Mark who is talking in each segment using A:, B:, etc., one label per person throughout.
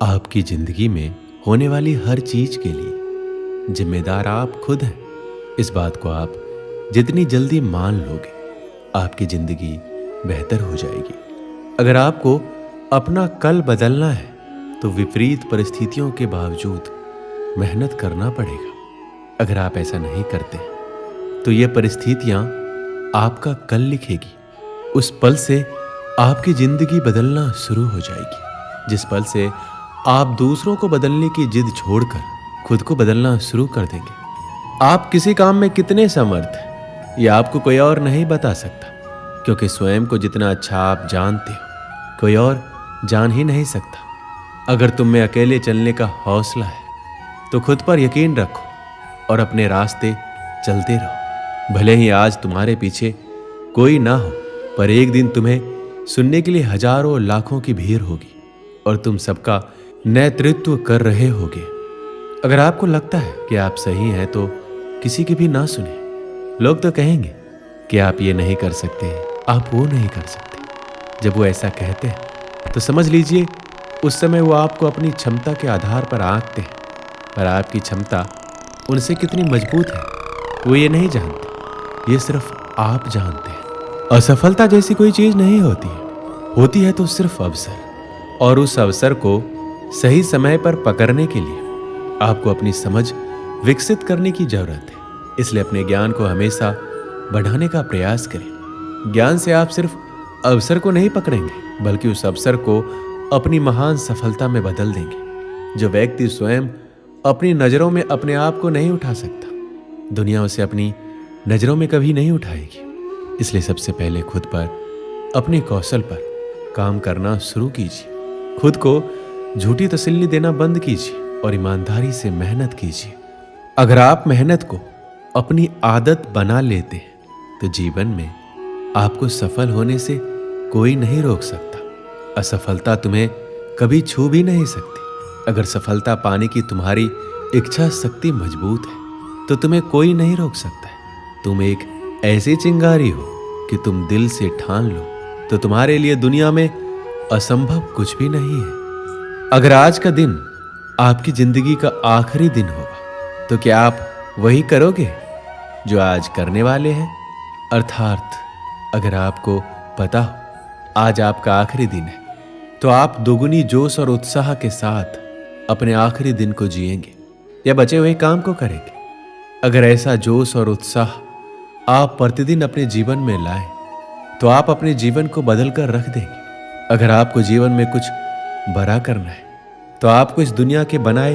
A: आपकी जिंदगी में होने वाली हर चीज के लिए जिम्मेदार आप खुद हैं। इस बात को आप जितनी जल्दी मान लोगे, आपकी जिंदगी बेहतर हो जाएगी। अगर आपको अपना कल बदलना है तो विपरीत परिस्थितियों के बावजूद मेहनत करना पड़ेगा। अगर आप ऐसा नहीं करते तो ये परिस्थितियां आपका कल लिखेगी। उस पल से आपकी जिंदगी बदलना शुरू हो जाएगी, जिस पल से आप दूसरों को बदलने की जिद छोड़कर खुद को बदलना शुरू कर देंगे। आप किसी काम में कितने समर्थ हैं ये आपको कोई और नहीं बता सकता, क्योंकि स्वयं को जितना अच्छा आप जानते हो कोई और जान ही नहीं सकता। अगर तुम में अकेले चलने का हौसला है तो खुद पर यकीन रखो और अपने रास्ते चलते रहो। भले ही आज तुम्हारे पीछे कोई ना हो, पर एक दिन तुम्हें सुनने के लिए हजारों लाखों की भीड़ होगी और तुम सबका नेतृत्व कर रहे होगे। अगर आपको लगता है कि आप सही हैं तो किसी की भी ना सुने। लोग तो कहेंगे कि आप ये नहीं कर सकते, आप वो नहीं कर सकते। जब वो ऐसा कहते हैं तो समझ लीजिए उस समय वो आपको अपनी क्षमता के आधार पर आंकते हैं, पर आपकी क्षमता उनसे कितनी मजबूत है वो ये नहीं जानते। ये सिर्फ आप जानते हैं। असफलता जैसी कोई चीज नहीं होती है तो सिर्फ अवसर, और उस अवसर को सही समय पर पकड़ने के लिए आपको अपनी समझ विकसित करने की जरूरत है। इसलिए अपने ज्ञान को हमेशा बढ़ाने का प्रयास करें। ज्ञान से आप सिर्फ अवसर को नहीं पकड़ेंगे, बल्कि उस अवसर को अपनी महान सफलता में बदल देंगे। जो व्यक्ति स्वयं अपनी नजरों में अपने आप को नहीं उठा सकता, दुनिया उसे अपनी नजरों में कभी नहीं उठाएगी। इसलिए सबसे पहले खुद पर, अपने कौशल पर काम करना शुरू कीजिए। खुद को झूठी तसल्ली देना बंद कीजिए और ईमानदारी से मेहनत कीजिए। अगर आप मेहनत को अपनी आदत बना लेते हैं तो जीवन में आपको सफल होने से कोई नहीं रोक सकता। असफलता तुम्हें कभी छू भी नहीं सकती। अगर सफलता पाने की तुम्हारी इच्छा शक्ति मजबूत है तो तुम्हें कोई नहीं रोक सकता है। तुम एक ऐसी चिंगारी हो कि तुम दिल से ठान लो तो तुम्हारे लिए दुनिया में असंभव कुछ भी नहीं है। अगर आज का दिन आपकी जिंदगी का आखिरी दिन होगा तो क्या आप वही करोगे जो आज करने वाले हैं? अर्थात अगर आपको पता हो आज आपका आखिरी दिन है तो आप दोगुनी जोश और उत्साह के साथ अपने आखिरी दिन को जिएंगे या बचे हुए काम को करेंगे। अगर ऐसा जोश और उत्साह आप प्रतिदिन अपने जीवन में लाएं तो आप अपने जीवन को बदल कर रख देंगे। अगर आपको जीवन में कुछ बड़ा करना है तो आपको इस दुनिया के बनाए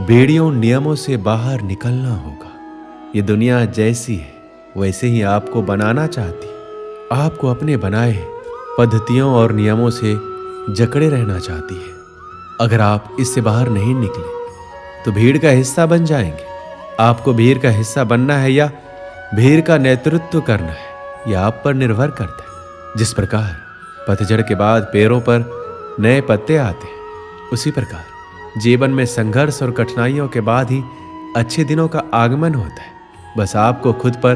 A: बेड़ियों नियमों से बाहर निकलना होगा। ये दुनिया जैसी है वैसे ही आपको बनाना चाहती है। आपको अपने बनाए पद्धतियों और नियमों से जकड़े रहना चाहती है। अगर आप इससे बाहर नहीं निकले तो भीड़ का हिस्सा बन जाएंगे। आपको भीड़ का हिस्सा बनना है या भीड़ का नेतृत्व करना है, यह आप पर निर्भर करता है। जिस प्रकार पतझड़ के बाद पेड़ों पर नए पत्ते आते हैं, उसी प्रकार जीवन में संघर्ष और कठिनाइयों के बाद ही अच्छे दिनों का आगमन होता है। बस आपको खुद पर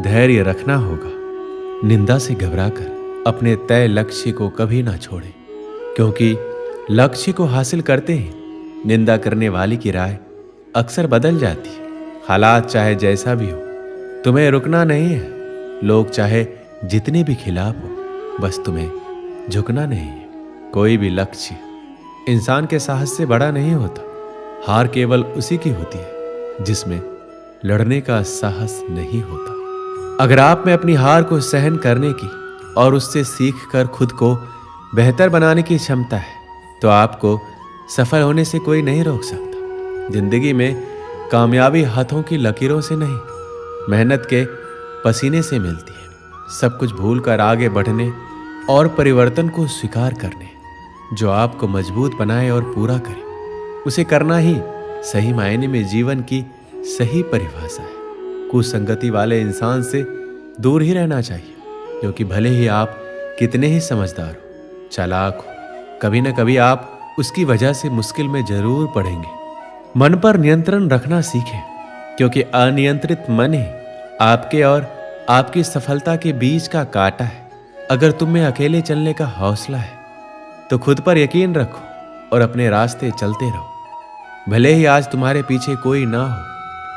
A: धैर्य रखना होगा। निंदा से घबराकर अपने तय लक्ष्य को कभी ना छोड़ें, क्योंकि लक्ष्य को हासिल करते ही निंदा करने वाले की राय अक्सर बदल जाती है। हालात चाहे जैसा भी हो, तुम्हें रुकना नहीं है। लोग चाहे जितने भी खिलाफ हो, बस तुम्हें झुकना नहीं है। कोई भी लक्ष्य इंसान के साहस से बड़ा नहीं होता। हार केवल उसी की होती है जिसमें लड़ने का साहस नहीं होता। अगर आप में अपनी हार को सहन करने की और उससे सीख कर खुद को बेहतर बनाने की क्षमता है तो आपको सफल होने से कोई नहीं रोक सकता। जिंदगी में कामयाबी हाथों की लकीरों से नहीं, मेहनत के पसीने से मिलती है। सब कुछ भूलकर आगे बढ़ने और परिवर्तन को स्वीकार करने जो आपको मजबूत बनाए और पूरा करे, उसे करना ही सही मायने में जीवन की सही परिभाषा है। कुसंगति वाले इंसान से दूर ही रहना चाहिए, क्योंकि भले ही आप कितने ही समझदार हो, चालाक हो, कभी न कभी आप उसकी वजह से मुश्किल में जरूर पड़ेंगे। मन पर नियंत्रण रखना सीखें, क्योंकि अनियंत्रित मन ही आपके और आपकी सफलता के बीच का कांटा है। अगर तुम में अकेले चलने का हौसला है तो खुद पर यकीन रखो और अपने रास्ते चलते रहो। भले ही आज तुम्हारे पीछे कोई ना हो,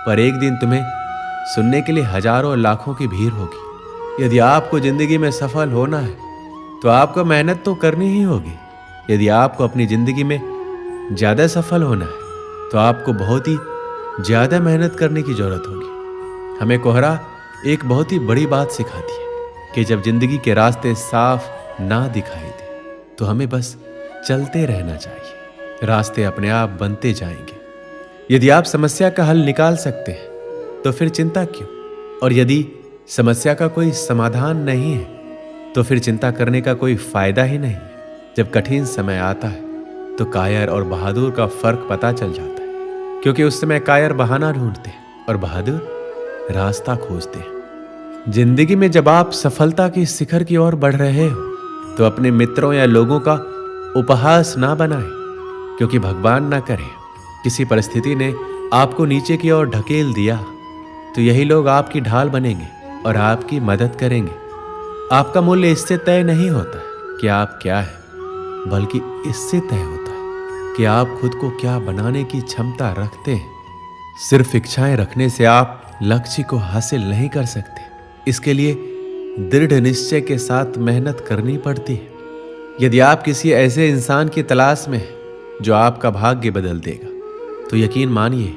A: पर एक दिन तुम्हें सुनने के लिए हजारों लाखों की भीड़ होगी। यदि आपको जिंदगी में सफल होना है तो आपको मेहनत तो करनी ही होगी। यदि आपको अपनी जिंदगी में ज्यादा सफल होना है तो आपको बहुत ही ज्यादा मेहनत करने की जरूरत होगी। हमें कोहरा एक बहुत ही बड़ी बात सिखाती है कि जब जिंदगी के रास्ते साफ ना दिखाई दे तो हमें बस चलते रहना चाहिए। रास्ते अपने आप बनते जाएंगे। यदि आप समस्या का हल निकाल सकते हैं तो फिर चिंता क्यों? और यदि समस्या का कोई समाधान नहीं है तो फिर चिंता करने का कोई फायदा ही नहीं। जब कठिन समय आता है तो कायर और बहादुर का फर्क पता चल जाता है, क्योंकि उस समय कायर बहाना ढूंढते हैं और बहादुर रास्ता खोजते हैं। जिंदगी में जब आप सफलता की शिखर की ओर बढ़ रहे हो तो अपने मित्रों या लोगों का उपहास ना बनाएं, क्योंकि भगवान ना करे किसी परिस्थिति ने आपको नीचे की ओर ढकेल दिया तो यही लोग आपकी ढाल बनेंगे और आपकी मदद करेंगे। आपका मूल्य इससे तय नहीं होता कि आप क्या है, बल्कि इससे तय होता है कि आप खुद को क्या बनाने की क्षमता रखते हैं। सिर्फ इच्छाएं रखने से आप लक्ष्य को हासिल नहीं कर सकते। इसके लिए दृढ़ निश्चय के साथ मेहनत करनी पड़ती है। यदि आप किसी ऐसे इंसान की तलाश में हैं जो आपका भाग्य बदल देगा तो यकीन मानिए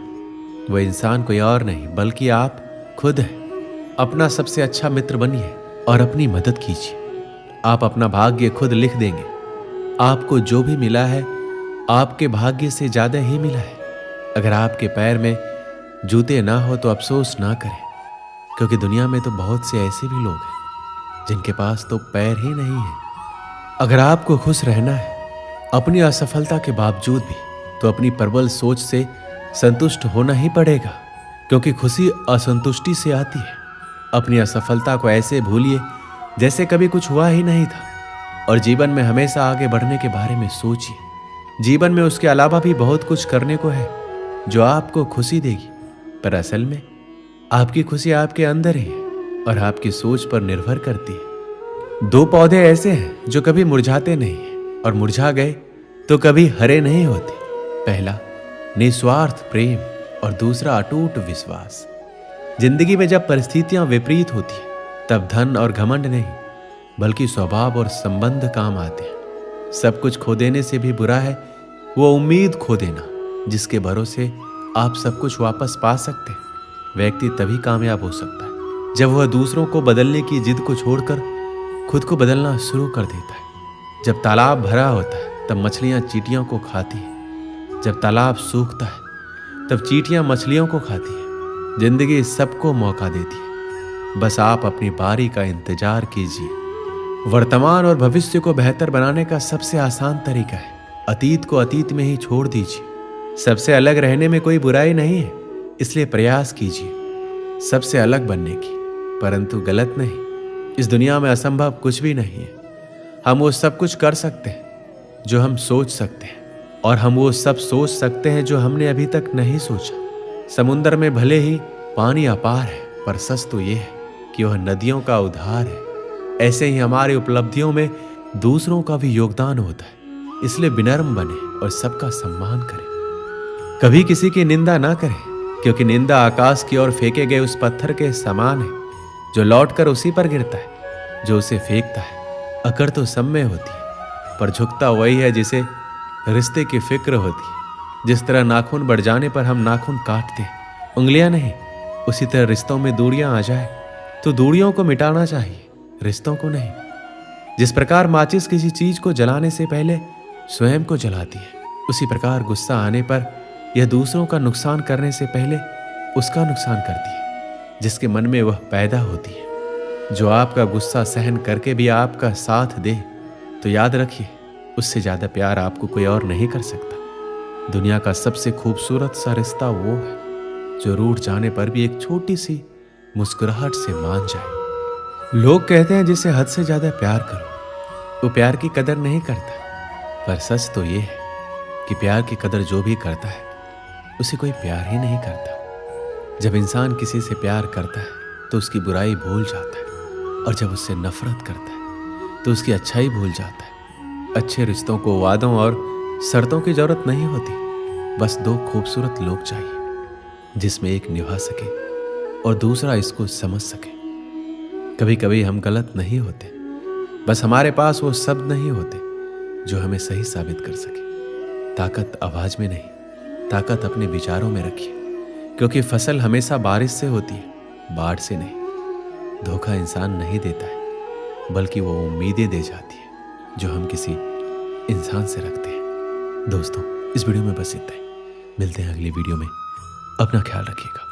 A: वह इंसान कोई और नहीं बल्कि आप खुद हैं। अपना सबसे अच्छा मित्र बनिए और अपनी मदद कीजिए। आप अपना भाग्य खुद लिख देंगे। आपको जो भी मिला है आपके भाग्य से ज्यादा ही मिला है। अगर आपके पैर में जूते ना हो तो अफसोस ना करें, क्योंकि दुनिया में तो बहुत से ऐसे भी लोग हैं जिनके पास तो पैर ही नहीं है। अगर आपको खुश रहना है अपनी असफलता के बावजूद भी तो अपनी प्रबल सोच से संतुष्ट होना ही पड़ेगा, क्योंकि खुशी असंतुष्टि से आती है। अपनी असफलता को ऐसे भूलिए जैसे कभी कुछ हुआ ही नहीं था और जीवन में हमेशा आगे बढ़ने के बारे में सोचिए। जीवन में उसके अलावा भी बहुत कुछ करने को है जो आपको खुशी देगी, पर असल में आपकी खुशी आपके अंदर ही है और आपकी सोच पर निर्भर करती है। दो पौधे ऐसे हैं जो कभी मुरझाते नहीं हैं और मुरझा गए तो कभी हरे नहीं होते। पहला निस्वार्थ प्रेम और दूसरा अटूट विश्वास। जिंदगी में जब परिस्थितियां विपरीत होती हैं तब धन और घमंड नहीं बल्कि स्वभाव और संबंध काम आते हैं। सब कुछ खो देने से भी बुरा है वो उम्मीद खो देना जिसके भरोसे आप सब कुछ वापस पा सकते हैं। व्यक्ति तभी कामयाब हो सकता है जब वह दूसरों को बदलने की जिद को छोड़कर खुद को बदलना शुरू कर देता है। जब तालाब भरा होता है तब मछलियां चींटियों को खाती हैं। जब तालाब सूखता है तब चींटियां मछलियों को खाती है। जिंदगी सबको मौका देती है, बस आप अपनी बारी का इंतजार कीजिए। वर्तमान और भविष्य को बेहतर बनाने का सबसे आसान तरीका है अतीत को अतीत में ही छोड़ दीजिए। सबसे अलग रहने में कोई बुराई नहीं है, इसलिए प्रयास कीजिए सबसे अलग बनने की, परंतु गलत नहीं। इस दुनिया में असंभव कुछ भी नहीं है। हम वो सब कुछ कर सकते हैं जो हम सोच सकते हैं और हम वो सब सोच सकते हैं जो हमने अभी तक नहीं सोचा। समुद्र में भले ही पानी अपार है, पर सच तो ये है कि वह नदियों का उद्धार है। ऐसे ही हमारी उपलब्धियों में दूसरों का भी योगदान होता है, इसलिए विनम्र बने और सबका सम्मान करें। कभी किसी की निंदा ना करें, क्योंकि निंदा आकाश की ओर फेंके गए उस पत्थर के समान है जो लौटकर उसी पर गिरता है जो उसे फेंकता है। अकड़ तो सब में होती है, पर झुकता वही है जिसे रिश्ते की फिक्र होती है। जिस तरह नाखून बढ़ जाने पर हम नाखून काटते हैं, उंगलियां नहीं, उसी तरह रिश्तों में दूरियां आ जाए तो दूरियों को मिटाना चाहिए, रिश्तों को नहीं। जिस प्रकार माचिस किसी चीज को जलाने से पहले स्वयं को जलाती है, उसी प्रकार गुस्सा आने पर यह दूसरों का नुकसान करने से पहले उसका नुकसान करती है जिसके मन में वह पैदा होती है। जो आपका गुस्सा सहन करके भी आपका साथ दे तो याद रखिए उससे ज्यादा प्यार आपको कोई और नहीं कर सकता। दुनिया का सबसे खूबसूरत सा रिश्ता वो है जो रूठ जाने पर भी एक छोटी सी मुस्कुराहट से मान जाए। लोग कहते हैं जिसे हद से ज्यादा प्यार करो वो प्यार की कदर नहीं करता, पर सच तो ये है कि प्यार की कदर जो भी करता है उसे कोई प्यार ही नहीं करता। जब इंसान किसी से प्यार करता है तो उसकी बुराई भूल जाता है, और जब उससे नफरत करता है तो उसकी अच्छाई भूल जाता है। अच्छे रिश्तों को वादों और शर्तों की जरूरत नहीं होती, बस दो खूबसूरत लोग चाहिए जिसमें एक निभा सके और दूसरा इसको समझ सके। कभी कभी हम गलत नहीं होते, बस हमारे पास वो शब्द नहीं होते जो हमें सही साबित कर सके। ताकत आवाज में नहीं, ताकत अपने विचारों में रखिए, क्योंकि फसल हमेशा बारिश से होती है, बाढ़ से नहीं। धोखा इंसान नहीं देता है, बल्कि वो उम्मीदें दे जाती है जो हम किसी इंसान से रखते हैं। दोस्तों, इस वीडियो में बस इतना ही। मिलते हैं अगली वीडियो में। अपना ख्याल रखिएगा।